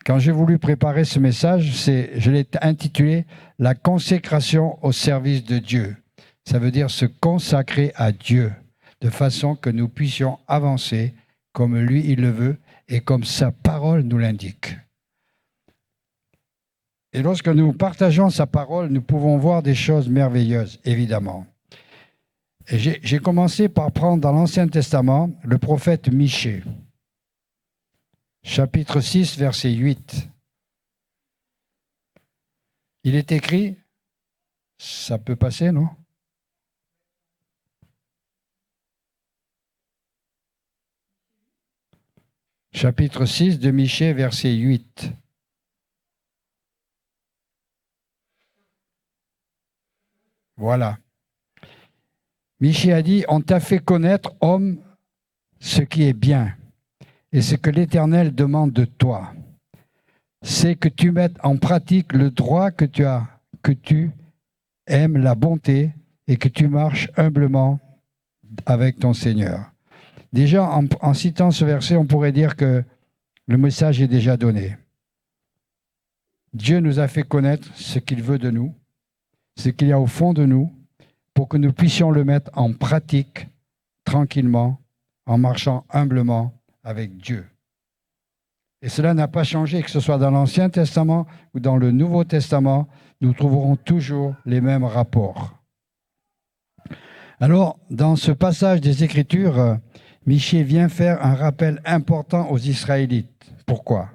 quand j'ai voulu préparer ce message, je l'ai intitulé « La consécration au service de Dieu ». Ça veut dire se consacrer à Dieu, de façon que nous puissions avancer comme lui, il le veut, et comme sa parole nous l'indique. Et lorsque nous partageons sa parole, nous pouvons voir des choses merveilleuses, évidemment. Et j'ai commencé par prendre dans l'Ancien Testament le prophète Michée, chapitre 6, verset 8. Il est écrit, ça peut passer, non ? Chapitre 6 de Michée, verset 8. Voilà. Michée a dit, « On t'a fait connaître, homme, ce qui est bien, et ce que l'Éternel demande de toi. C'est que tu mettes en pratique le droit que tu aimes la bonté et que tu marches humblement avec ton Seigneur. » Déjà, en citant ce verset, on pourrait dire que le message est déjà donné. Dieu nous a fait connaître ce qu'il veut de nous, ce qu'il y a au fond de nous, pour que nous puissions le mettre en pratique tranquillement, en marchant humblement avec Dieu. Et cela n'a pas changé, que ce soit dans l'Ancien Testament ou dans le Nouveau Testament, nous trouverons toujours les mêmes rapports. Alors, dans ce passage des Écritures, Michée vient faire un rappel important aux Israélites. Pourquoi ?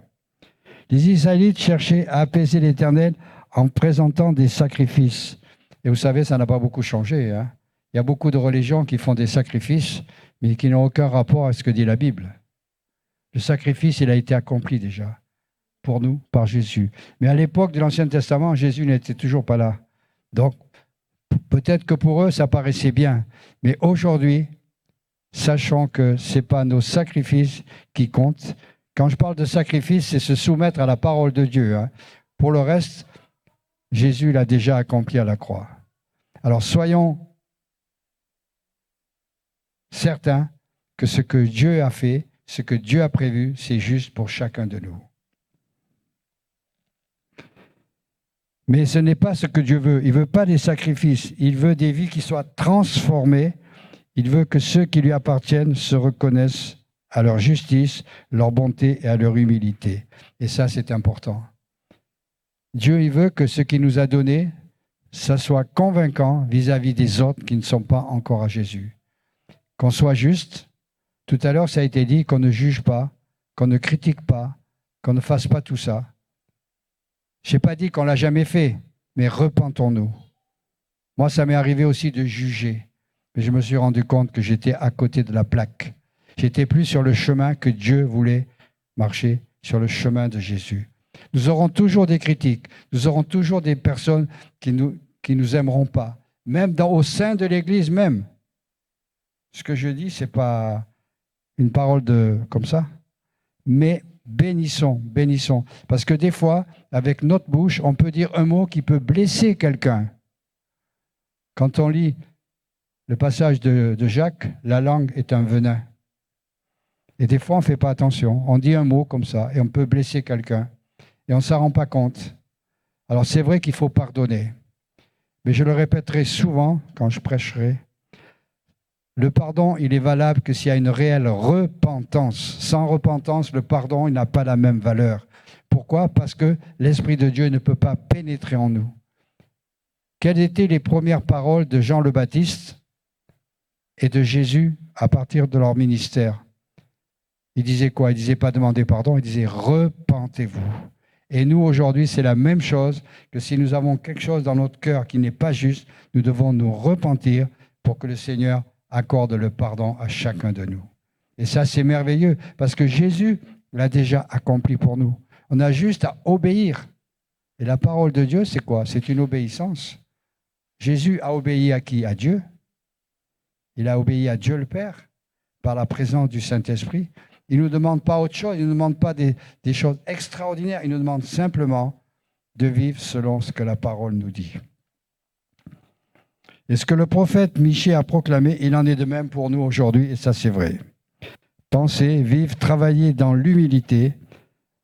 Les Israélites cherchaient à apaiser l'Éternel en présentant des sacrifices. Et vous savez, ça n'a pas beaucoup changé. Hein ? Il y a beaucoup de religions qui font des sacrifices, mais qui n'ont aucun rapport à ce que dit la Bible. Le sacrifice, il a été accompli déjà, pour nous, par Jésus. Mais à l'époque de l'Ancien Testament, Jésus n'était toujours pas là. Donc, peut-être que pour eux, ça paraissait bien. Mais aujourd'hui, sachons que ce n'est pas nos sacrifices qui comptent. Quand je parle de sacrifice, c'est se soumettre à la parole de Dieu. Hein. Pour le reste, Jésus l'a déjà accompli à la croix. Alors soyons certains que ce que Dieu a fait, ce que Dieu a prévu, c'est juste pour chacun de nous. Mais ce n'est pas ce que Dieu veut. Il ne veut pas des sacrifices. Il veut des vies qui soient transformées. Il veut que ceux qui lui appartiennent se reconnaissent à leur justice, leur bonté et à leur humilité. Et ça, c'est important. Dieu, il veut que ce qu'il nous a donné, ça soit convaincant vis-à-vis des autres qui ne sont pas encore à Jésus. Qu'on soit juste. Tout à l'heure, ça a été dit qu'on ne juge pas, qu'on ne critique pas, qu'on ne fasse pas tout ça. Je n'ai pas dit qu'on ne l'a jamais fait, mais repentons-nous. Moi, ça m'est arrivé aussi de juger, mais je me suis rendu compte que j'étais à côté de la plaque. J'étais plus sur le chemin que Dieu voulait marcher, sur le chemin de Jésus. Nous aurons toujours des critiques, nous aurons toujours des personnes qui nous aimeront pas, même au sein de l'Église même. Ce que je dis, ce n'est pas une parole comme ça, mais bénissons. Parce que des fois, avec notre bouche, on peut dire un mot qui peut blesser quelqu'un. Quand on lit le passage de Jacques, la langue est un venin. Et des fois, on ne fait pas attention. On dit un mot comme ça et on peut blesser quelqu'un. Et on ne s'en rend pas compte. Alors c'est vrai qu'il faut pardonner. Mais je le répéterai souvent quand je prêcherai. Le pardon, il est valable que s'il y a une réelle repentance. Sans repentance, le pardon, il n'a pas la même valeur. Pourquoi ? Parce que l'Esprit de Dieu ne peut pas pénétrer en nous. Quelles étaient les premières paroles de Jean le Baptiste et de Jésus à partir de leur ministère ? Il disait quoi ? Il disait pas demander pardon, il disait repentez-vous. Et nous, aujourd'hui, c'est la même chose que si nous avons quelque chose dans notre cœur qui n'est pas juste, nous devons nous repentir pour que le Seigneur accorde le pardon à chacun de nous. Et ça, c'est merveilleux, parce que Jésus l'a déjà accompli pour nous. On a juste à obéir. Et la parole de Dieu, c'est quoi ? C'est une obéissance. Jésus a obéi à qui ? À Dieu. Il a obéi à Dieu le Père, par la présence du Saint-Esprit. Il ne nous demande pas autre chose, il ne nous demande pas des choses extraordinaires, il nous demande simplement de vivre selon ce que la parole nous dit. Et ce que le prophète Michée a proclamé, il en est de même pour nous aujourd'hui, et ça c'est vrai. Penser, vivre, travailler dans l'humilité,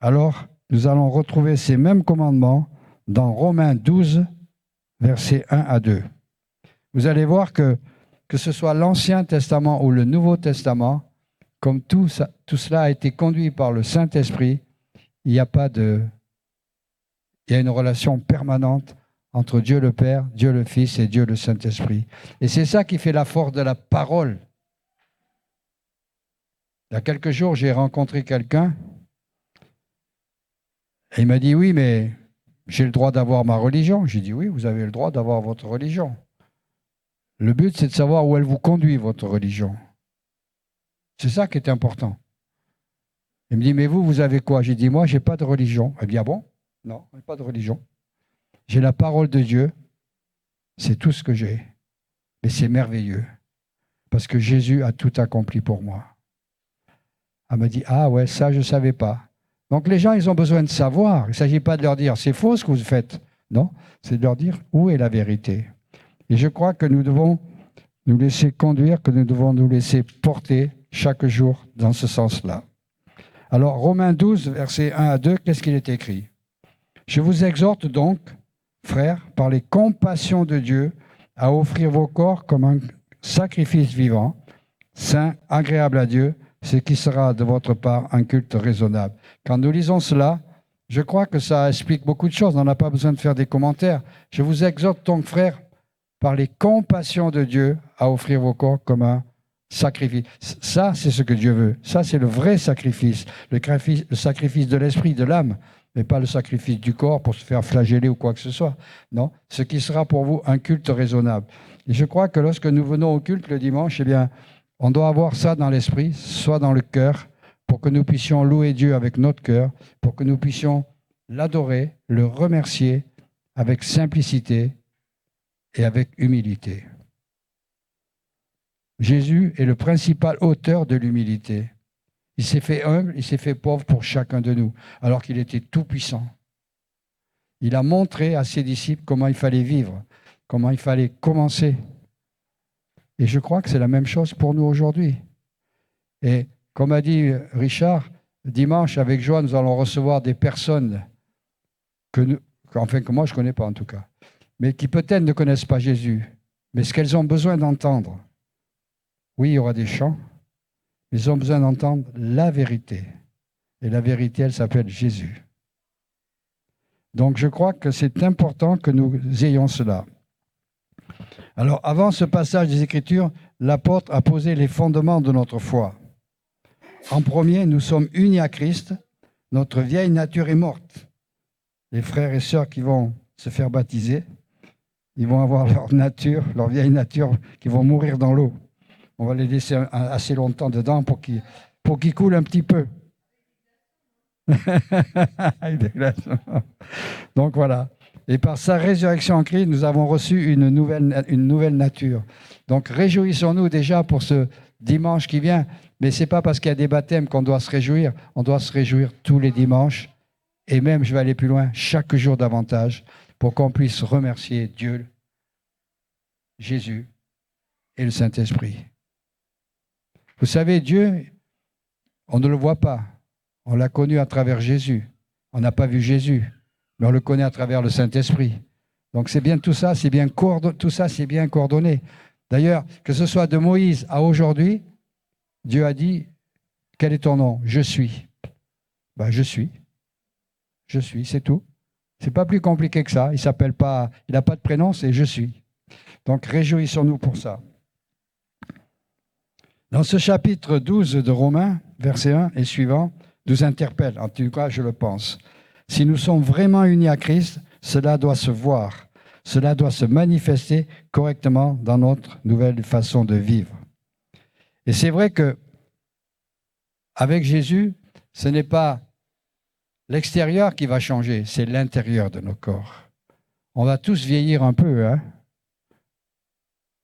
alors nous allons retrouver ces mêmes commandements dans Romains 12, versets 1 à 2. Vous allez voir que ce soit l'Ancien Testament ou le Nouveau Testament, comme tout cela a été conduit par le Saint-Esprit, il y a une relation permanente entre Dieu le Père, Dieu le Fils et Dieu le Saint-Esprit. Et c'est ça qui fait la force de la parole. Il y a quelques jours, j'ai rencontré quelqu'un et il m'a dit « Oui, mais j'ai le droit d'avoir ma religion. » J'ai dit « Oui, vous avez le droit d'avoir votre religion. Le but, c'est de savoir où elle vous conduit, votre religion. » C'est ça qui est important. Il me dit « Mais vous avez quoi ?» J'ai dit « Moi, je n'ai pas de religion. » Eh bien, bon, non, je n'ai pas de religion. J'ai la parole de Dieu, c'est tout ce que j'ai. Mais c'est merveilleux, parce que Jésus a tout accompli pour moi. Elle m'a dit, ah ouais, ça je ne savais pas. Donc les gens, ils ont besoin de savoir. Il ne s'agit pas de leur dire, c'est faux ce que vous faites. Non, c'est de leur dire, où est la vérité. Et je crois que nous devons nous laisser conduire, que nous devons nous laisser porter chaque jour dans ce sens-là. Alors, Romains 12, versets 1 à 2, qu'est-ce qu'il est écrit ? Je vous exhorte donc, frères, par les compassions de Dieu, à offrir vos corps comme un sacrifice vivant, saint, agréable à Dieu, ce qui sera de votre part un culte raisonnable. Quand nous lisons cela, je crois que ça explique beaucoup de choses. On n'a pas besoin de faire des commentaires. Je vous exhorte donc, frères, par les compassions de Dieu, à offrir vos corps comme un sacrifice. Ça, c'est ce que Dieu veut. Ça, c'est le vrai sacrifice. Le sacrifice de l'esprit, de l'âme, mais pas le sacrifice du corps pour se faire flageller ou quoi que ce soit. Non, ce qui sera pour vous un culte raisonnable. Et je crois que lorsque nous venons au culte le dimanche, eh bien, on doit avoir ça dans l'esprit, soit dans le cœur, pour que nous puissions louer Dieu avec notre cœur, pour que nous puissions l'adorer, le remercier avec simplicité et avec humilité. Jésus est le principal auteur de l'humilité. Il s'est fait humble, il s'est fait pauvre pour chacun de nous, alors qu'il était tout-puissant. Il a montré à ses disciples comment il fallait vivre, comment il fallait commencer. Et je crois que c'est la même chose pour nous aujourd'hui. Et comme a dit Richard, dimanche, avec joie, nous allons recevoir des personnes que moi je ne connais pas en tout cas, mais qui peut-être ne connaissent pas Jésus. Mais ce qu'elles ont besoin d'entendre, oui, il y aura des chants, mais ils ont besoin d'entendre la vérité. Et la vérité, elle s'appelle Jésus. Donc je crois que c'est important que nous ayons cela. Alors, avant ce passage des Écritures, l'apôtre a posé les fondements de notre foi. En premier, nous sommes unis à Christ. Notre vieille nature est morte. Les frères et sœurs qui vont se faire baptiser, ils vont avoir leur vieille nature, qui vont mourir dans l'eau. On va les laisser assez longtemps dedans pour qu'ils coulent un petit peu. Donc voilà. Et par sa résurrection en Christ, nous avons reçu une nouvelle nature. Donc réjouissons-nous déjà pour ce dimanche qui vient. Mais ce n'est pas parce qu'il y a des baptêmes qu'on doit se réjouir. On doit se réjouir tous les dimanches. Et même, je vais aller plus loin, chaque jour davantage, pour qu'on puisse remercier Dieu, Jésus et le Saint-Esprit. Vous savez, Dieu, on ne le voit pas. On l'a connu à travers Jésus. On n'a pas vu Jésus, mais on le connaît à travers le Saint-Esprit. Donc c'est bien tout ça, c'est bien coordonné. D'ailleurs, que ce soit de Moïse à aujourd'hui, Dieu a dit, quel est ton nom ? Je suis. Ben, je suis. Je suis, c'est tout. C'est pas plus compliqué que ça. Il n'a pas de prénom, c'est je suis. Donc réjouissons-nous pour ça. Dans ce chapitre 12 de Romains, verset 1 et suivant, nous interpelle, en tout cas je le pense. Si nous sommes vraiment unis à Christ, cela doit se voir, cela doit se manifester correctement dans notre nouvelle façon de vivre. Et c'est vrai que avec Jésus, ce n'est pas l'extérieur qui va changer, c'est l'intérieur de nos corps. On va tous vieillir un peu, hein.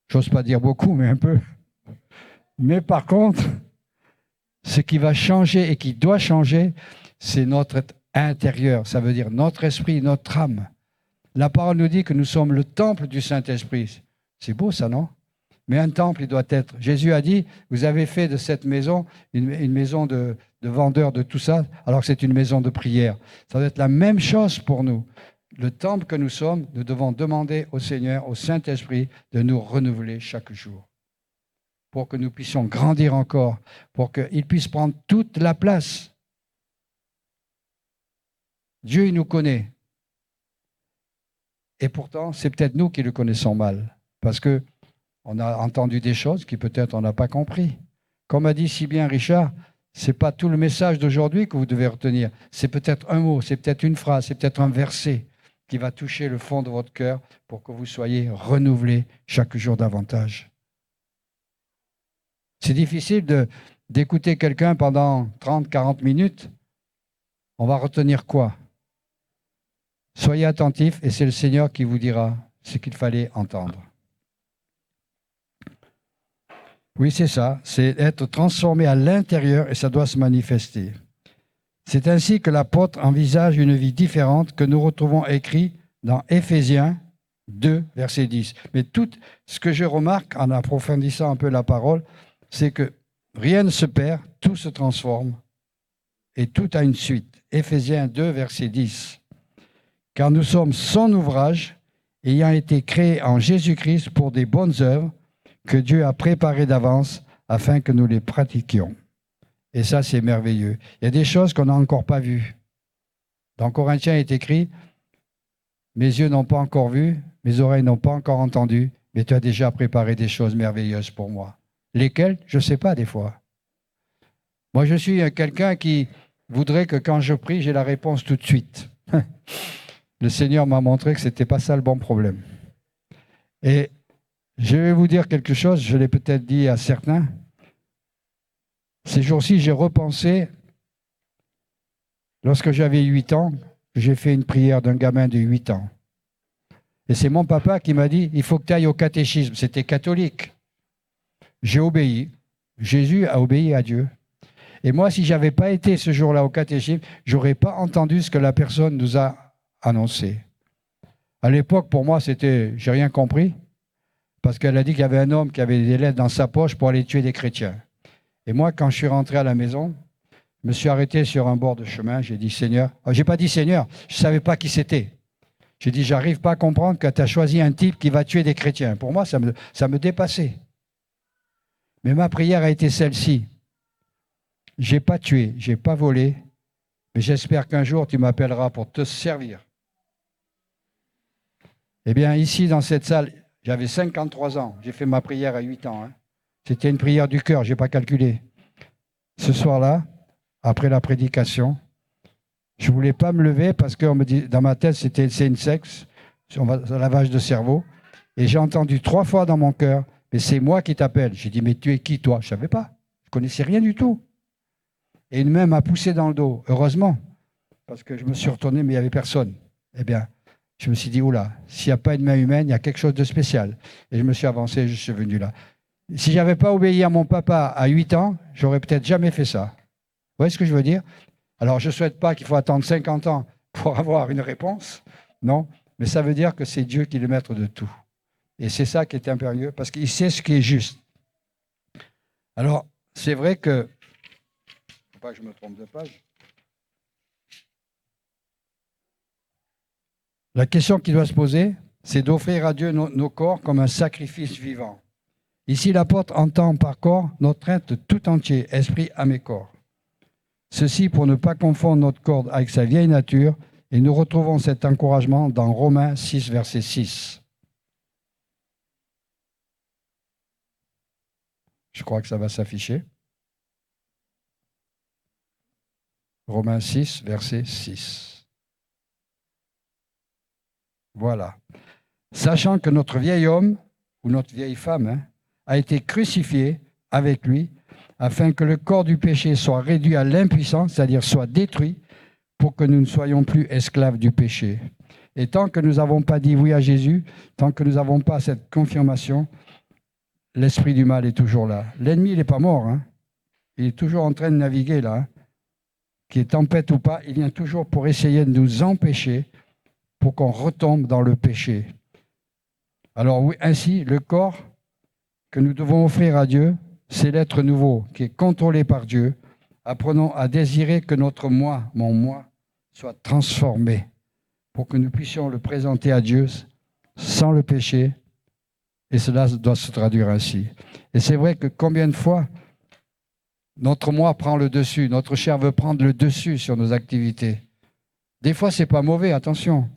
J'ose pas dire beaucoup, mais un peu. Mais par contre, ce qui va changer et qui doit changer, c'est notre intérieur. Ça veut dire notre esprit, notre âme. La parole nous dit que nous sommes le temple du Saint-Esprit. C'est beau ça, non ? Mais un temple, il doit être. Jésus a dit, vous avez fait de cette maison une maison de vendeurs de tout ça, alors que c'est une maison de prière. Ça doit être la même chose pour nous. Le temple que nous sommes, nous devons demander au Seigneur, au Saint-Esprit, de nous renouveler chaque jour, pour que nous puissions grandir encore, pour qu'il puisse prendre toute la place. Dieu, il nous connaît. Et pourtant, c'est peut-être nous qui le connaissons mal, parce qu'on a entendu des choses qui peut-être on n'a pas compris. Comme a dit si bien Richard, ce n'est pas tout le message d'aujourd'hui que vous devez retenir. C'est peut-être un mot, c'est peut-être une phrase, c'est peut-être un verset qui va toucher le fond de votre cœur pour que vous soyez renouvelés chaque jour davantage. C'est difficile d'écouter quelqu'un pendant 30, 40 minutes. On va retenir quoi? Soyez attentifs et c'est le Seigneur qui vous dira ce qu'il fallait entendre. Oui, c'est ça, c'est être transformé à l'intérieur et ça doit se manifester. C'est ainsi que l'apôtre envisage une vie différente que nous retrouvons écrit dans Éphésiens 2, verset 10. Mais tout ce que je remarque en approfondissant un peu la parole, c'est que rien ne se perd, tout se transforme et tout a une suite. Éphésiens 2, verset 10. Car nous sommes son ouvrage, ayant été créés en Jésus-Christ pour des bonnes œuvres que Dieu a préparées d'avance afin que nous les pratiquions. Et ça, c'est merveilleux. Il y a des choses qu'on n'a encore pas vues. Dans Corinthiens, il est écrit « Mes yeux n'ont pas encore vu, mes oreilles n'ont pas encore entendu, mais tu as déjà préparé des choses merveilleuses pour moi. » Lesquelles? Je ne sais pas des fois. Moi, je suis quelqu'un qui voudrait que quand je prie, j'ai la réponse tout de suite. Le Seigneur m'a montré que ce n'était pas ça le bon problème. Et je vais vous dire quelque chose, je l'ai peut-être dit à certains. Ces jours-ci, j'ai repensé, lorsque j'avais 8 ans, j'ai fait une prière d'un gamin de 8 ans. Et c'est mon papa qui m'a dit, il faut que tu ailles au catéchisme. C'était catholique. J'ai obéi. Jésus a obéi à Dieu. Et moi, si je n'avais pas été ce jour-là au catéchisme, je n'aurais pas entendu ce que la personne nous a annoncé. À l'époque, pour moi, j'ai rien compris, parce qu'elle a dit qu'il y avait un homme qui avait des lettres dans sa poche pour aller tuer des chrétiens. Et moi, quand je suis rentré à la maison, je me suis arrêté sur un bord de chemin, j'ai dit Seigneur, j'ai pas dit Seigneur, je ne savais pas qui c'était. J'ai dit, j'arrive pas à comprendre que tu as choisi un type qui va tuer des chrétiens. Pour moi, ça me dépassait. Mais ma prière a été celle-ci. J'ai pas tué, j'ai pas volé, mais j'espère qu'un jour tu m'appelleras pour te servir. Eh bien, ici, dans cette salle, j'avais 53 ans. J'ai fait ma prière à 8 ans. C'était une prière du cœur, je n'ai pas calculé. Ce soir-là, après la prédication, je ne voulais pas me lever parce que dans ma tête, c'est une sexe, un lavage de cerveau. Et j'ai entendu 3 fois dans mon cœur, mais c'est moi qui t'appelle. J'ai dit, mais tu es qui, toi? Je ne savais pas. Je ne connaissais rien du tout. Et une main m'a poussé dans le dos, heureusement, parce que je me suis retourné, mais il n'y avait personne. Eh bien, je me suis dit, oula, s'il n'y a pas une main humaine, il y a quelque chose de spécial. Et je me suis avancé, je suis venu là. Si je n'avais pas obéi à mon papa à 8 ans, j'aurais peut-être jamais fait ça. Vous voyez ce que je veux dire? Alors, je ne souhaite pas qu'il faut attendre 50 ans pour avoir une réponse, non, mais ça veut dire que c'est Dieu qui est le maître de tout. Et c'est ça qui est impérieux, parce qu'il sait ce qui est juste. Alors, c'est vrai que... Il ne faut pas que je me trompe de page. La question qui doit se poser, c'est d'offrir à Dieu nos corps comme un sacrifice vivant. Ici, l'apôtre entend par corps notre être tout entier, esprit, âme et corps. Ceci pour ne pas confondre notre corps avec sa vieille nature, et nous retrouvons cet encouragement dans Romains 6, verset 6. Je crois que ça va s'afficher. Romains 6, verset 6. Voilà. Sachant que notre vieil homme, ou notre vieille femme, a été crucifié avec lui, afin que le corps du péché soit réduit à l'impuissance, c'est-à-dire soit détruit, pour que nous ne soyons plus esclaves du péché. Et tant que nous n'avons pas dit oui à Jésus, tant que nous n'avons pas cette confirmation, l'esprit du mal est toujours là. L'ennemi, il n'est pas mort. Il est toujours en train de naviguer là. Qu'il y ait tempête ou pas, il vient toujours pour essayer de nous empêcher, pour qu'on retombe dans le péché. Alors oui, ainsi, le corps que nous devons offrir à Dieu, c'est l'être nouveau qui est contrôlé par Dieu. Apprenons à désirer que notre moi, mon moi, soit transformé pour que nous puissions le présenter à Dieu sans le péché. Et cela doit se traduire ainsi. Et c'est vrai que combien de fois notre moi prend le dessus, notre chair veut prendre le dessus sur nos activités. Des fois, ce n'est pas mauvais, attention.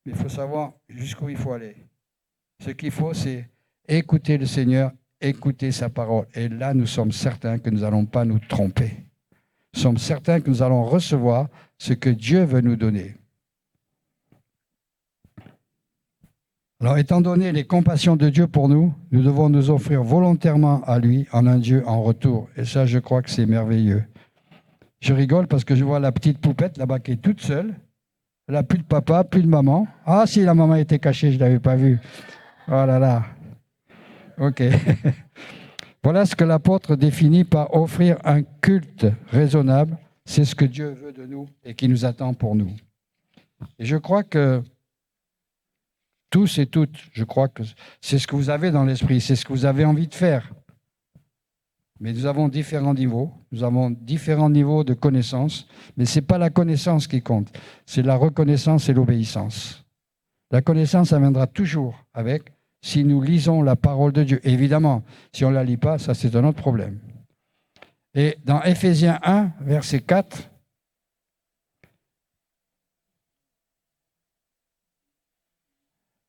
Mais il faut savoir jusqu'où il faut aller. Ce qu'il faut, c'est écouter le Seigneur, écouter sa parole. Et là, nous sommes certains que nous n'allons pas nous tromper. Nous sommes certains que nous allons recevoir ce que Dieu veut nous donner. Alors, étant donné les compassions de Dieu pour nous, nous devons nous offrir volontairement à lui en un Dieu en retour. Et ça, je crois que c'est merveilleux. Je rigole parce que je vois la petite poupette là-bas qui est toute seule. Elle n'a plus de papa, plus de maman. Ah si, la maman était cachée, je ne l'avais pas vue. Oh là là. Ok. Voilà ce que l'apôtre définit par offrir un culte raisonnable. C'est ce que Dieu veut de nous et qui nous attend pour nous. Et je crois que tous et toutes, je crois que c'est ce que vous avez dans l'esprit, c'est ce que vous avez envie de faire. Mais nous avons différents niveaux, de connaissance, mais ce n'est pas la connaissance qui compte, c'est la reconnaissance et l'obéissance. La connaissance, ça viendra toujours avec, si nous lisons la parole de Dieu. Évidemment, si on ne la lit pas, ça c'est un autre problème. Et dans Éphésiens 1, verset 4,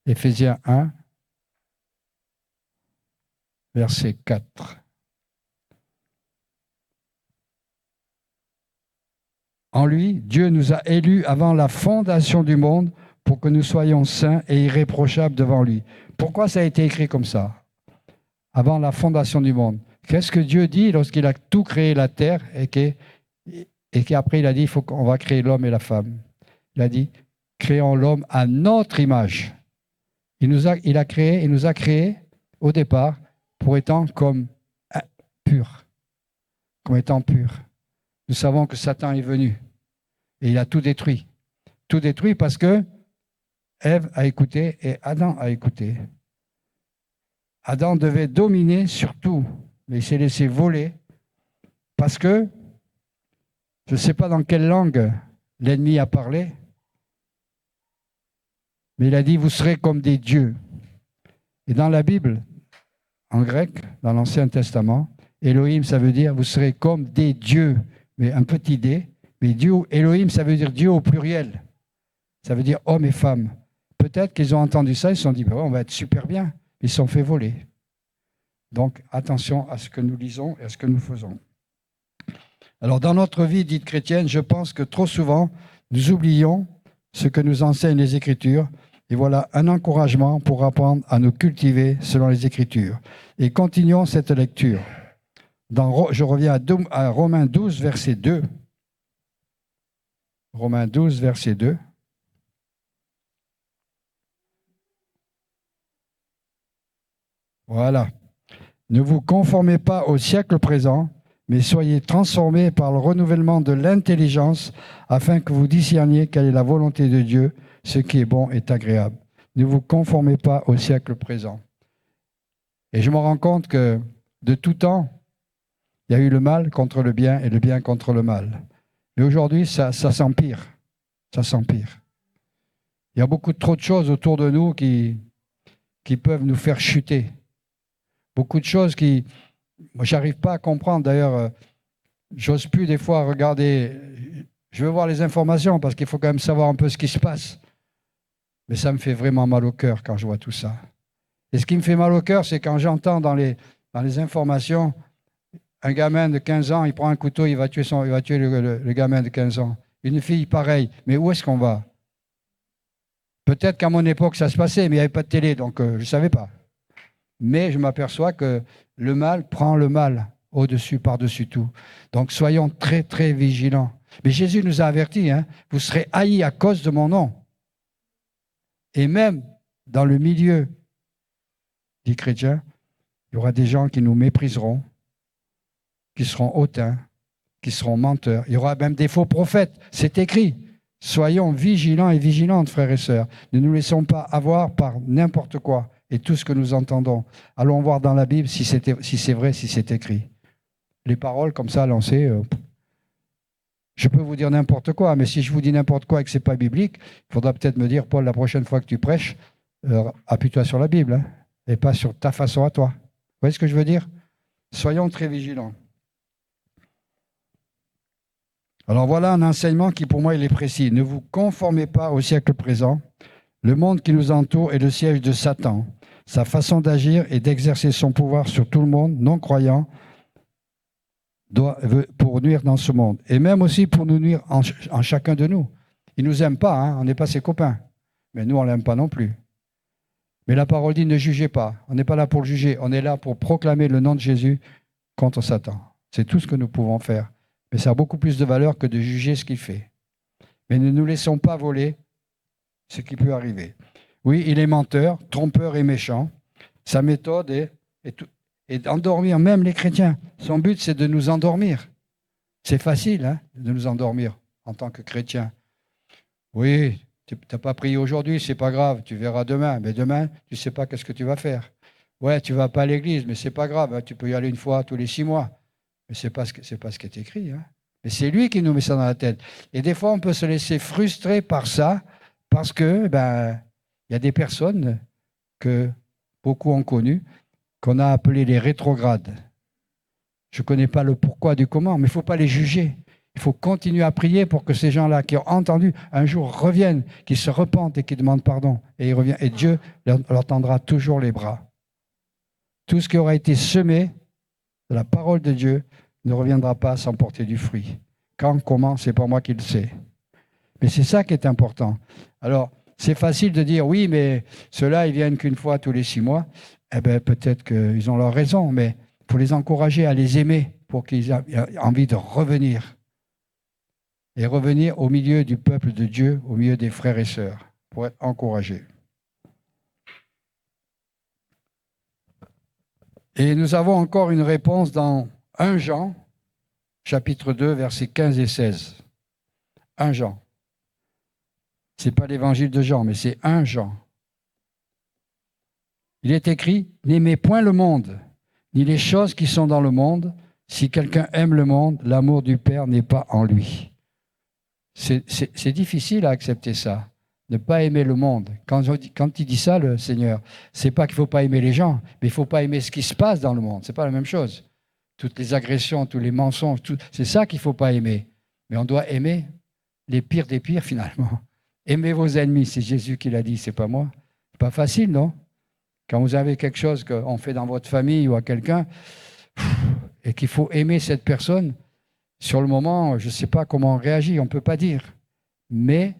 Éphésiens 1, verset 4. En lui, Dieu nous a élus avant la fondation du monde pour que nous soyons saints et irréprochables devant lui. Pourquoi ça a été écrit comme ça? Avant la fondation du monde. Qu'est-ce que Dieu dit lorsqu'il a tout créé la terre et qu'après il a dit qu'on va créer l'homme et la femme? Il a dit, créons l'homme à notre image. Il nous a créé au départ pour étant comme pur. Comme étant pur. Nous savons que Satan est venu et il a tout détruit. Tout détruit parce que Ève a écouté et Adam a écouté. Adam devait dominer sur tout, mais il s'est laissé voler parce que, je ne sais pas dans quelle langue l'ennemi a parlé, mais il a dit, vous serez comme des dieux. Et dans la Bible, en grec, dans l'Ancien Testament, Elohim, ça veut dire, vous serez comme des dieux, mais un petit d, mais Dieu, Elohim, ça veut dire Dieu au pluriel. Ça veut dire hommes et femmes. Peut-être qu'ils ont entendu ça, ils se sont dit, on va être super bien. Ils se sont fait voler. Donc, attention à ce que nous lisons et à ce que nous faisons. Alors, dans notre vie dite chrétienne, je pense que trop souvent, nous oublions ce que nous enseignent les Écritures. Et voilà un encouragement pour apprendre à nous cultiver selon les Écritures. Et continuons cette lecture. Je reviens à Romains 12, verset 2. Romains 12, verset 2. Voilà. Ne vous conformez pas au siècle présent, mais soyez transformés par le renouvellement de l'intelligence, afin que vous discerniez quelle est la volonté de Dieu, ce qui est bon et agréable. Ne vous conformez pas au siècle présent. Et je me rends compte que de tout temps, il y a eu le mal contre le bien et le bien contre le mal. Mais aujourd'hui, ça s'empire. Ça s'empire. Il y a beaucoup trop de choses autour de nous qui peuvent nous faire chuter. Beaucoup de choses moi, j'arrive pas à comprendre. D'ailleurs, j'ose plus des fois regarder. Je veux voir les informations parce qu'il faut quand même savoir un peu ce qui se passe. Mais ça me fait vraiment mal au cœur quand je vois tout ça. Et ce qui me fait mal au cœur, c'est quand j'entends dans les informations, un gamin de 15 ans, il prend un couteau, il va tuer le gamin de 15 ans. Une fille, pareil. Mais où est-ce qu'on va? Peut-être qu'à mon époque, ça se passait, mais il n'y avait pas de télé, donc je ne savais pas. Mais je m'aperçois que le mal prend le mal au-dessus, par-dessus tout. Donc soyons très, très vigilants. Mais Jésus nous a avertis, vous serez haïs à cause de mon nom. Et même dans le milieu des chrétiens, il y aura des gens qui nous mépriseront, qui seront hautains, qui seront menteurs. Il y aura même des faux prophètes. C'est écrit. Soyons vigilants et vigilantes, frères et sœurs. Ne nous laissons pas avoir par n'importe quoi et tout ce que nous entendons. Allons voir dans la Bible si c'est vrai, si c'est écrit. Les paroles comme ça lancées, je peux vous dire n'importe quoi, mais si je vous dis n'importe quoi et que ce n'est pas biblique, il faudra peut-être me dire, Paul, la prochaine fois que tu prêches, appuie-toi sur la Bible, hein, et pas sur ta façon à toi. Vous voyez ce que je veux dire? Soyons très vigilants. Alors voilà un enseignement qui pour moi il est précis. Ne vous conformez pas au siècle présent. Le monde qui nous entoure est le siège de Satan. Sa façon d'agir et d'exercer son pouvoir sur tout le monde, non croyant, pour nuire dans ce monde. Et même aussi pour nous nuire en chacun de nous. Il ne nous aime pas, hein, on n'est pas ses copains. Mais nous, on ne l'aime pas non plus. Mais la parole dit ne jugez pas. On n'est pas là pour le juger. On est là pour proclamer le nom de Jésus contre Satan. C'est tout ce que nous pouvons faire. Mais ça a beaucoup plus de valeur que de juger ce qu'il fait. Mais ne nous laissons pas voler ce qui peut arriver. Oui, il est menteur, trompeur et méchant. Sa méthode est d'endormir même les chrétiens. Son but, c'est de nous endormir. C'est facile, hein, de nous endormir en tant que chrétiens. Oui, tu n'as pas prié aujourd'hui, c'est pas grave, tu verras demain. Mais demain, tu ne sais pas qu'est-ce que tu vas faire. Ouais, tu ne vas pas à l'église, mais c'est pas grave, hein, tu peux y aller une fois tous les 6 mois. Mais ce n'est pas ce qui est écrit. Hein. Mais c'est lui qui nous met ça dans la tête. Et des fois, on peut se laisser frustrer par ça, parce que y a des personnes que beaucoup ont connues, qu'on a appelées les rétrogrades. Je ne connais pas le pourquoi du comment, mais il ne faut pas les juger. Il faut continuer à prier pour que ces gens-là qui ont entendu un jour reviennent, qu'ils se repentent et qu'ils demandent pardon. Et ils reviennent. Et Dieu leur tendra toujours les bras. Tout ce qui aura été semé de la parole de Dieu ne reviendra pas sans porter du fruit. Quand, comment, c'est pas moi qui le sais. Mais c'est ça qui est important. Alors, c'est facile de dire, oui, mais ceux-là, ils viennent qu'une fois tous les 6 mois. Eh bien, peut-être qu'ils ont leur raison, mais il faut les encourager à les aimer pour qu'ils aient envie de revenir. Et revenir au milieu du peuple de Dieu, au milieu des frères et sœurs, pour être encouragés. Et nous avons encore une réponse dans 1 Jean, chapitre 2, versets 15 et 16. 1 Jean. Ce n'est pas l'évangile de Jean, mais c'est 1 Jean. Il est écrit, « N'aimez point le monde, ni les choses qui sont dans le monde. Si quelqu'un aime le monde, l'amour du Père n'est pas en lui. » C'est difficile à accepter ça, ne pas aimer le monde. Quand il dit ça, le Seigneur, c'est pas qu'il ne faut pas aimer les gens, mais il ne faut pas aimer ce qui se passe dans le monde. Ce n'est pas la même chose. Toutes les agressions, tous les mensonges, c'est ça qu'il ne faut pas aimer. Mais on doit aimer les pires des pires, finalement. Aimez vos ennemis, c'est Jésus qui l'a dit, c'est pas moi. C'est pas facile, non? Quand vous avez quelque chose qu'on fait dans votre famille ou à quelqu'un, et qu'il faut aimer cette personne, sur le moment, je ne sais pas comment on réagit, on ne peut pas dire. Mais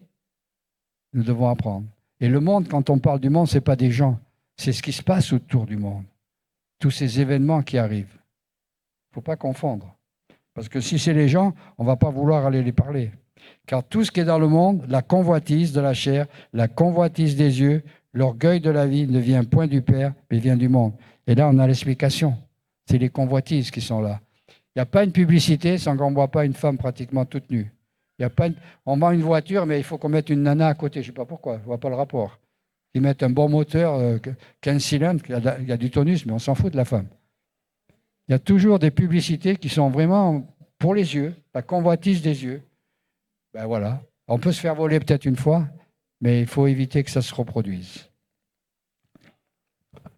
nous devons apprendre. Et le monde, quand on parle du monde, ce n'est pas des gens, c'est ce qui se passe autour du monde. Tous ces événements qui arrivent. Il ne faut pas confondre. Parce que si c'est les gens, on ne va pas vouloir aller les parler. Car tout ce qui est dans le monde, la convoitise de la chair, la convoitise des yeux, l'orgueil de la vie ne vient point du Père, mais vient du monde. Et là, on a l'explication. C'est les convoitises qui sont là. Il n'y a pas une publicité sans qu'on ne voit pas une femme pratiquement toute nue. On vend une voiture, mais il faut qu'on mette une nana à côté. Je ne sais pas pourquoi, je ne vois pas le rapport. Ils mettent un bon moteur, 15 cylindres, il y a du tonus, mais on s'en fout de la femme. Il y a toujours des publicités qui sont vraiment pour les yeux, la convoitise des yeux. Ben voilà. On peut se faire voler peut-être une fois, mais il faut éviter que ça se reproduise.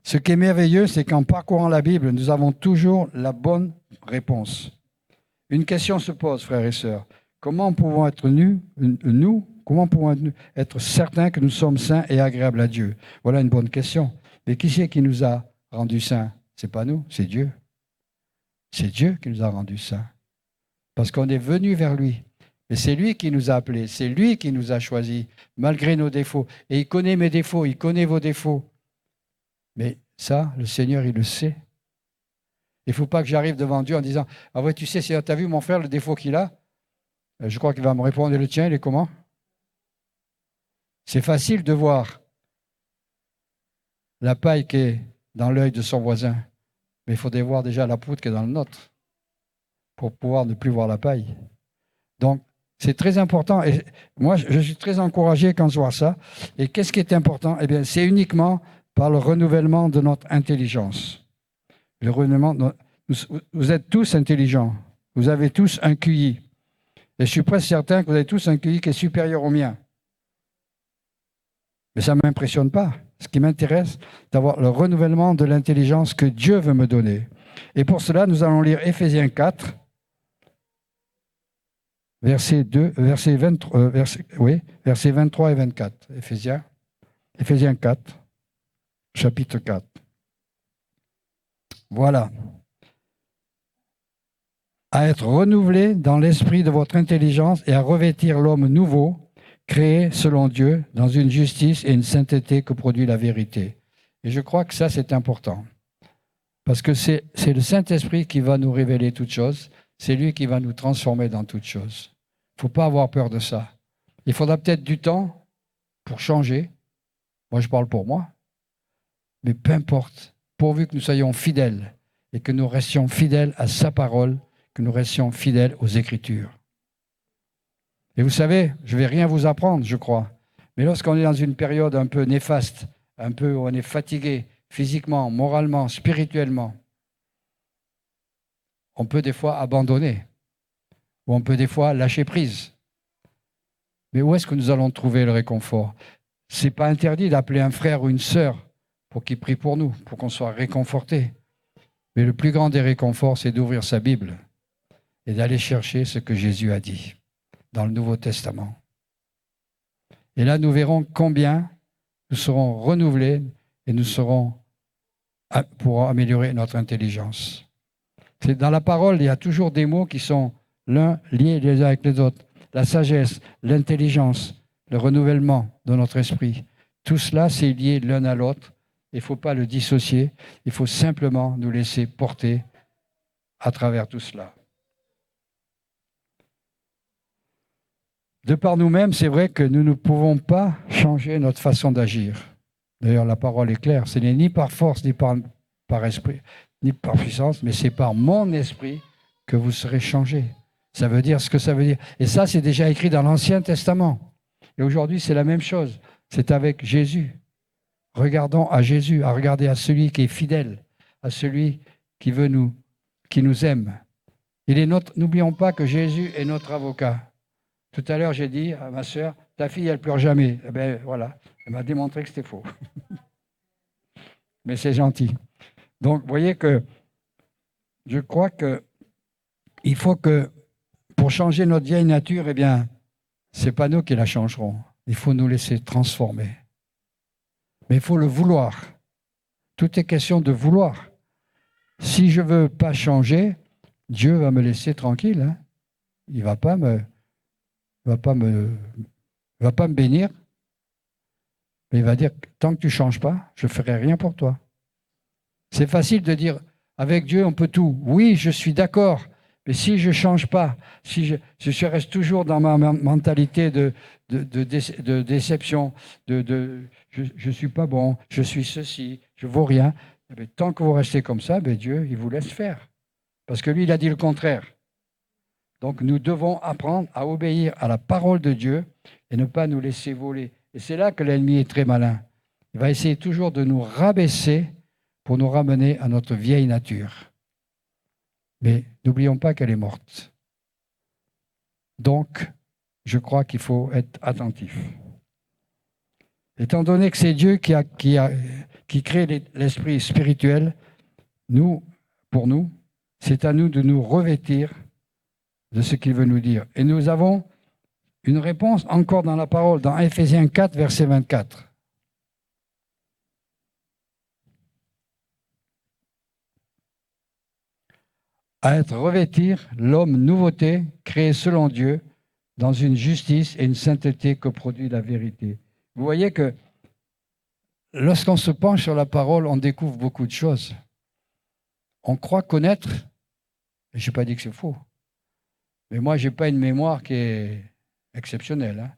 Ce qui est merveilleux, c'est qu'en parcourant la Bible, nous avons toujours la bonne réponse. Une question se pose, frères et sœurs. Comment pouvons comment pouvons être certains que nous sommes saints et agréables à Dieu? Voilà une bonne question. Mais qui c'est qui nous a rendus saints? Ce n'est pas nous, c'est Dieu. C'est Dieu qui nous a rendus saints. Parce qu'on est venu vers lui. Et c'est lui qui nous a appelés, c'est lui qui nous a choisis, malgré nos défauts. Et il connaît mes défauts, il connaît vos défauts. Mais ça, le Seigneur, il le sait. Il ne faut pas que j'arrive devant Dieu en disant « Ah ouais, tu sais, tu as vu mon frère, le défaut qu'il a ?» Je crois qu'il va me répondre « Et le tien, il est comment ?» C'est facile de voir la paille qui est dans l'œil de son voisin. Mais il faudrait voir déjà la poutre qui est dans le nôtre pour pouvoir ne plus voir la paille. Donc, c'est très important. Et moi, je suis très encouragé quand je vois ça. Et qu'est-ce qui est important? Eh bien, c'est uniquement par le renouvellement de notre intelligence. Le renouvellement vous êtes tous intelligents. Vous avez tous un QI. Et je suis presque certain que vous avez tous un QI qui est supérieur au mien. Mais ça ne m'impressionne pas. Ce qui m'intéresse, c'est d'avoir le renouvellement de l'intelligence que Dieu veut me donner. Et pour cela, nous allons lire Éphésiens 4, versets 23 et 24. Éphésiens 4, chapitre 4. Voilà. À être renouvelé dans l'esprit de votre intelligence et à revêtir l'homme nouveau, créé selon Dieu, dans une justice et une sainteté que produit la vérité. Et je crois que ça, c'est important. Parce que c'est le Saint-Esprit qui va nous révéler toutes choses. C'est lui qui va nous transformer dans toutes choses. Il ne faut pas avoir peur de ça. Il faudra peut-être du temps pour changer. Moi, je parle pour moi. Mais peu importe, pourvu que nous soyons fidèles et que nous restions fidèles à sa parole, que nous restions fidèles aux Écritures. Et vous savez, je ne vais rien vous apprendre, je crois. Mais lorsqu'on est dans une période un peu néfaste, un peu où on est fatigué physiquement, moralement, spirituellement, on peut des fois abandonner, ou on peut des fois lâcher prise. Mais où est-ce que nous allons trouver le réconfort? Ce n'est pas interdit d'appeler un frère ou une sœur pour qu'il prie pour nous, pour qu'on soit réconforté. Mais le plus grand des réconforts, c'est d'ouvrir sa Bible et d'aller chercher ce que Jésus a dit dans le Nouveau Testament. Et là, nous verrons combien nous serons renouvelés et nous serons pour améliorer notre intelligence. Dans la parole, il y a toujours des mots qui sont l'un liés les uns avec les autres. La sagesse, l'intelligence, le renouvellement de notre esprit. Tout cela, c'est lié l'un à l'autre. Il ne faut pas le dissocier. Il faut simplement nous laisser porter à travers tout cela. De par nous-mêmes, c'est vrai que nous ne pouvons pas changer notre façon d'agir. D'ailleurs, la parole est claire. Ce n'est ni par force, ni par esprit, ni par puissance, mais c'est par mon esprit que vous serez changés. Ça veut dire ce que ça veut dire. Et ça, c'est déjà écrit dans l'Ancien Testament. Et aujourd'hui, c'est la même chose. C'est avec Jésus. Regardons à Jésus, à regarder à celui qui est fidèle, à celui qui veut qui nous aime. N'oublions pas que Jésus est notre avocat. Tout à l'heure, j'ai dit à ma sœur, ta fille, elle pleure jamais. Eh bien, voilà, elle m'a démontré que c'était faux. Mais c'est gentil. Donc, vous voyez que je crois qu'il faut que, pour changer notre vieille nature, eh bien, ce n'est pas nous qui la changerons. Il faut nous laisser transformer. Mais il faut le vouloir. Tout est question de vouloir. Si je ne veux pas changer, Dieu va me laisser tranquille. Hein. Il ne va pas me bénir. Mais il va dire, tant que tu ne changes pas, je ne ferai rien pour toi. C'est facile de dire, avec Dieu, on peut tout. Oui, je suis d'accord. Mais si je ne change pas, si je reste toujours dans ma mentalité de déception, je ne suis pas bon, je suis ceci, je ne vaux rien, mais tant que vous restez comme ça, Dieu, il vous laisse faire. Parce que lui, il a dit le contraire. Donc nous devons apprendre à obéir à la parole de Dieu et ne pas nous laisser voler. Et c'est là que l'ennemi est très malin. Il va essayer toujours de nous rabaisser pour nous ramener à notre vieille nature. Mais n'oublions pas qu'elle est morte. Donc, je crois qu'il faut être attentif. Étant donné que c'est Dieu qui crée l'esprit spirituel, pour nous, c'est à nous de nous revêtir de ce qu'il veut nous dire. Et nous avons une réponse encore dans la parole, dans Éphésiens 4, verset 24. À être revêtir l'homme nouveauté, créé selon Dieu, dans une justice et une sainteté que produit la vérité. Vous voyez que lorsqu'on se penche sur la parole, on découvre beaucoup de choses. On croit connaître, et je n'ai pas dit que c'est faux, mais moi, je n'ai pas une mémoire qui est exceptionnelle. Hein.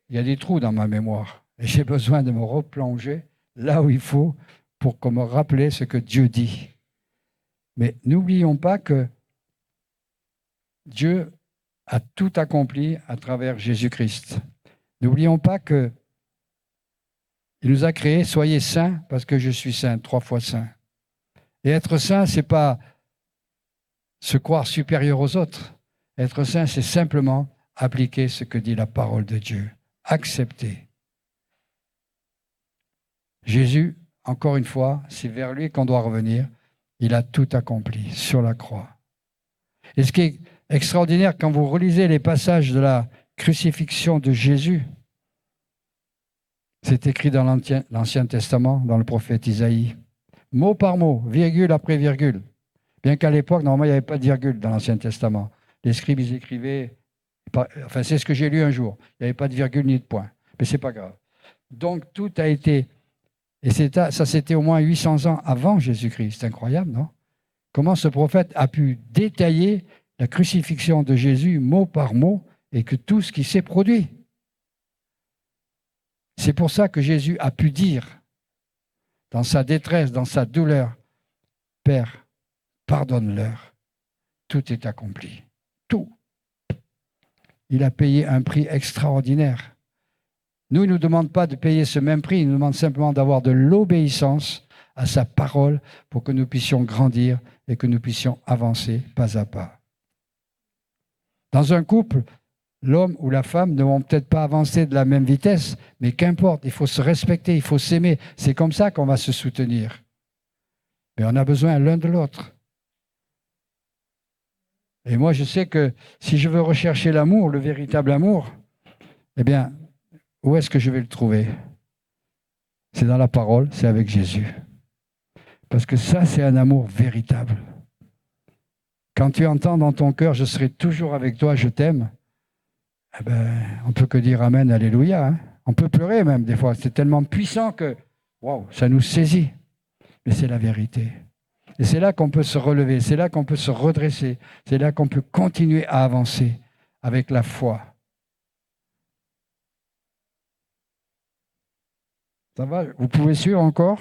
Il y a des trous dans ma mémoire, et j'ai besoin de me replonger là où il faut pour me rappeler ce que Dieu dit. Mais n'oublions pas que Dieu a tout accompli à travers Jésus-Christ. N'oublions pas qu'il Il nous a créés, soyez saints parce que je suis saint, 3 fois saint. Et être saint, ce n'est pas se croire supérieur aux autres. Être saint, c'est simplement appliquer ce que dit la parole de Dieu. Accepter. Jésus, encore une fois, c'est vers lui qu'on doit revenir. Il a tout accompli sur la croix. Et ce qui est extraordinaire, quand vous relisez les passages de la crucifixion de Jésus, c'est écrit dans l'Ancien Testament, dans le prophète Isaïe, mot par mot, virgule après virgule. Bien qu'à l'époque, normalement, il n'y avait pas de virgule dans l'Ancien Testament. Les scribes, ils écrivaient, enfin, c'est ce que j'ai lu un jour. Il n'y avait pas de virgule ni de point. Mais ce n'est pas grave. Donc, tout a été... Et ça, c'était au moins 800 ans avant Jésus-Christ. C'est incroyable, non? Comment ce prophète a pu détailler la crucifixion de Jésus mot par mot et que tout ce qui s'est produit. C'est pour ça que Jésus a pu dire, dans sa détresse, dans sa douleur, « Père, pardonne-leur, tout est accompli. » Tout. Il a payé un prix extraordinaire. Nous, il ne nous demande pas de payer ce même prix, il nous demande simplement d'avoir de l'obéissance à sa parole pour que nous puissions grandir et que nous puissions avancer pas à pas. Dans un couple, l'homme ou la femme ne vont peut-être pas avancer de la même vitesse, mais qu'importe, il faut se respecter, il faut s'aimer. C'est comme ça qu'on va se soutenir. Mais on a besoin l'un de l'autre. Et moi, je sais que si je veux rechercher l'amour, le véritable amour, eh bien, où est-ce que je vais le trouver? C'est dans la parole, c'est avec Jésus. Parce que ça, c'est un amour véritable. Quand tu entends dans ton cœur, je serai toujours avec toi, je t'aime, eh ben, on ne peut que dire Amen, Alléluia. Hein. On peut pleurer même des fois. C'est tellement puissant que, waouh, ça nous saisit. Mais c'est la vérité. Et c'est là qu'on peut se relever, c'est là qu'on peut se redresser, c'est là qu'on peut continuer à avancer avec la foi. Ça va? Vous pouvez suivre encore?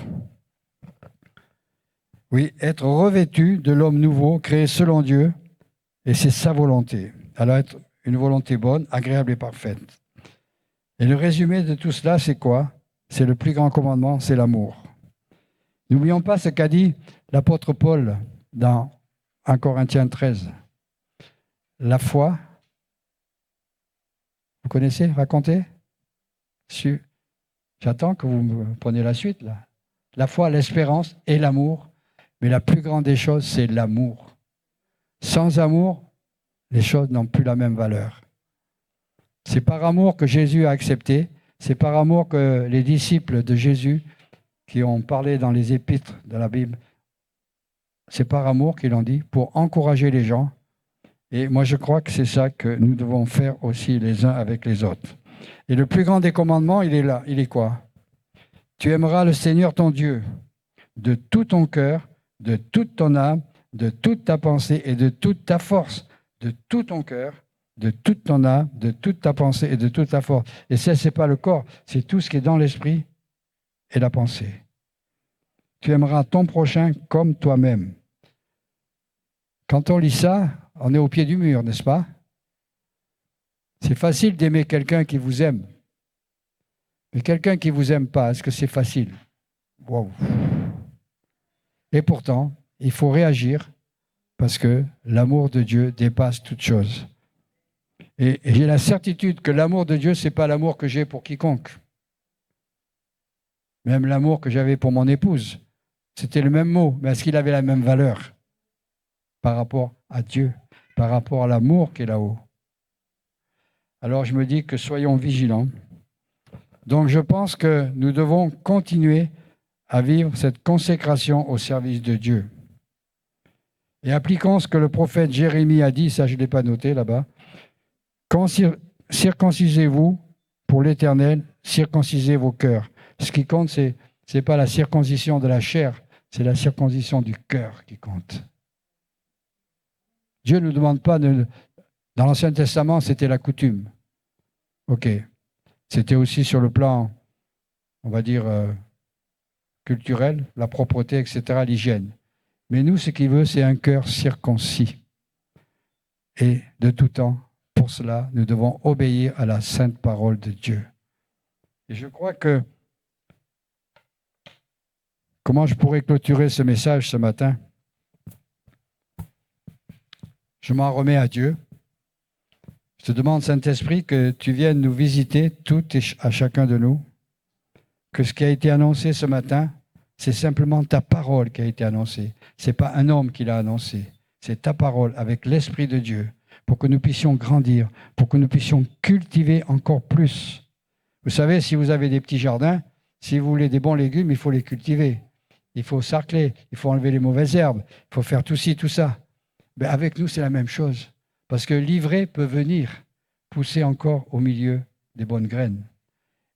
Oui, être revêtu de l'homme nouveau, créé selon Dieu, et c'est sa volonté. Alors être une volonté bonne, agréable et parfaite. Et le résumé de tout cela, c'est quoi? C'est le plus grand commandement, c'est l'amour. N'oublions pas ce qu'a dit l'apôtre Paul dans 1 Corinthiens 13. La foi, vous connaissez? Racontez? J'attends que vous me preniez la suite, là. La foi, l'espérance et l'amour. Mais la plus grande des choses, c'est l'amour. Sans amour, les choses n'ont plus la même valeur. C'est par amour que Jésus a accepté. C'est par amour que les disciples de Jésus, qui ont parlé dans les épîtres de la Bible, c'est par amour qu'ils l'ont dit, pour encourager les gens. Et moi, je crois que c'est ça que nous devons faire aussi les uns avec les autres. Et le plus grand des commandements, il est là. Il est quoi? Tu aimeras le Seigneur ton Dieu de tout ton cœur, de toute ton âme, de toute ta pensée et de toute ta force. De tout ton cœur, de toute ton âme, de toute ta pensée et de toute ta force. Et ça, ce n'est pas le corps, c'est tout ce qui est dans l'esprit et la pensée. Tu aimeras ton prochain comme toi-même. Quand on lit ça, on est au pied du mur, n'est-ce pas? C'est facile d'aimer quelqu'un qui vous aime. Mais quelqu'un qui ne vous aime pas, est-ce que c'est facile? Wow. Et pourtant, il faut réagir parce que l'amour de Dieu dépasse toute chose. Et j'ai la certitude que l'amour de Dieu, ce n'est pas l'amour que j'ai pour quiconque. Même l'amour que j'avais pour mon épouse, c'était le même mot, mais est-ce qu'il avait la même valeur par rapport à Dieu, par rapport à l'amour qui est là-haut? Alors je me dis que soyons vigilants. Donc je pense que nous devons continuer à vivre cette consécration au service de Dieu. Et appliquons ce que le prophète Jérémie a dit, ça je ne l'ai pas noté là-bas. Circoncisez-vous pour l'Éternel, circoncisez vos cœurs. Ce qui compte, ce n'est pas la circoncision de la chair, c'est la circoncision du cœur qui compte. Dieu ne nous demande pas de... Dans l'Ancien Testament, c'était la coutume. Ok. C'était aussi sur le plan, on va dire, culturel, la propreté, etc., l'hygiène. Mais nous, ce qu'il veut, c'est un cœur circoncis. Et de tout temps, pour cela, nous devons obéir à la sainte parole de Dieu. Et je crois que Comment je pourrais clôturer ce message ce matin? Je m'en remets à Dieu. Je te demande, Saint-Esprit, que tu viennes nous visiter, toutes et à chacun de nous, que ce qui a été annoncé ce matin, c'est simplement ta parole qui a été annoncée. Ce n'est pas un homme qui l'a annoncé. C'est ta parole avec l'Esprit de Dieu pour que nous puissions grandir, pour que nous puissions cultiver encore plus. Vous savez, si vous avez des petits jardins, si vous voulez des bons légumes, il faut les cultiver. Il faut sarcler, il faut enlever les mauvaises herbes, il faut faire tout ci, tout ça. Mais avec nous, c'est la même chose. Parce que l'ivraie peut venir pousser encore au milieu des bonnes graines.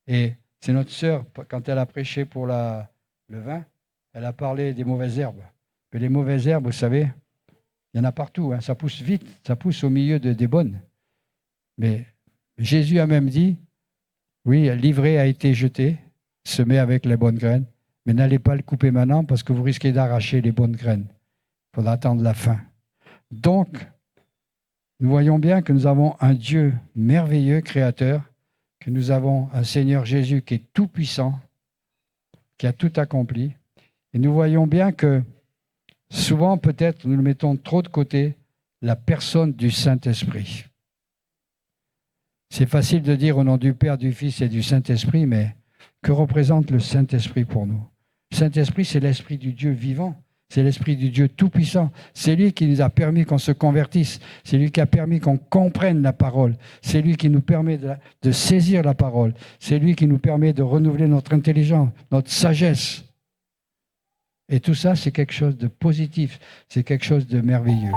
Et c'est notre sœur, quand elle a prêché pour le vin, elle a parlé des mauvaises herbes. Mais les mauvaises herbes, vous savez, il y en a partout. Ça pousse vite, ça pousse au milieu des bonnes. Mais Jésus a même dit, oui, l'ivraie a été jetée, semée avec les bonnes graines, mais n'allez pas le couper maintenant parce que vous risquez d'arracher les bonnes graines. Il faudra attendre la fin. Donc, nous voyons bien que nous avons un Dieu merveilleux, créateur, que nous avons un Seigneur Jésus qui est tout-puissant, qui a tout accompli. Et nous voyons bien que souvent, peut-être, nous mettons trop de côté la personne du Saint-Esprit. C'est facile de dire au nom du Père, du Fils et du Saint-Esprit, mais que représente le Saint-Esprit pour nous? Le Saint-Esprit, c'est l'Esprit du Dieu vivant. C'est l'Esprit du Dieu tout-puissant. C'est lui qui nous a permis qu'on se convertisse. C'est lui qui a permis qu'on comprenne la parole. C'est lui qui nous permet de saisir la parole. C'est lui qui nous permet de renouveler notre intelligence, notre sagesse. Et tout ça, c'est quelque chose de positif. C'est quelque chose de merveilleux.